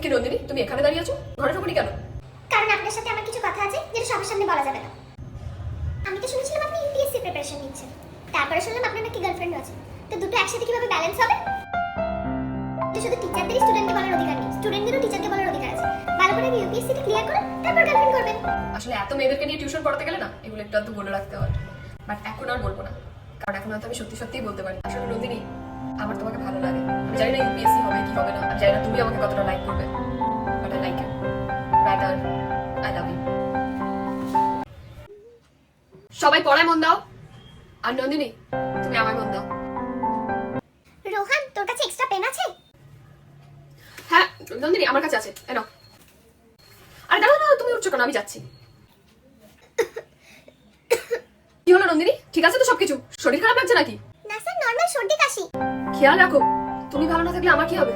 কি নন্দিনী, তুমি এখানে দাঁড়িয়ে আছো? ঘরে ঢোকনি কেন? কারণ আপনার সাথে আমার কিছু কথা আছে যেটা সবার সামনে বলা যাবে না। আমি তো শুনেছিলাম আপনি ইউপিএসসি প্রিপারেশন নিচ্ছেন, তারপরে শুনলাম আপনার নাকি গার্লফ্রেন্ড আছে। তো দুটো একসাথে কিভাবে ব্যালেন্স হবে? তো শুধু টিচারদেরই স্টুডেন্টকে বলার অধিকার নেই, স্টুডেন্টদেরও টিচারকে বলার অধিকার আছে। ভালো করে ইউপিএসসিটা ক্লিয়ার করুন, তারপর গার্লফ্রেন্ড করবেন। আসলে এত মেয়েদেরকে নিয়ে টিউশন পড়াতে গেলে না এগুলো একটু আধটু বলে রাখতে হয়, বাট এখন আর বলবো না, কারণ এখন হয়তো আমি সত্যি সত্যিই বলতে পারি। আসলে নন্দিনী, আমার তোমাকে ভালো লাগে। আমি জানি না ইউপিএসসি হবে কি হবে না, আমি জানি না তুমি আমাকে কতটা লাইক করবে, but I like you, rather I love you. সবাই পড়ায় মন দাও, আর নন্দিনী তুমি আমায় মন দাও। রোহান, তোর কাছে এক্সট্রা পেন আছে? হ্যাঁ নন্দিনী, আমার কাছে আছে, এনো। আরে দাঁড়াও না, তুমি উঠছো কেন? আমি যাচ্ছি। কি হলো নন্দিনী, ঠিক আছে তো সবকিছু? শরীর খারাপ লাগছে নাকি? না স্যার, নর্মাল সর্দি কাশি। খেয়াল রাখো, তুমি ভালো না থাকলে আমার কি হবে?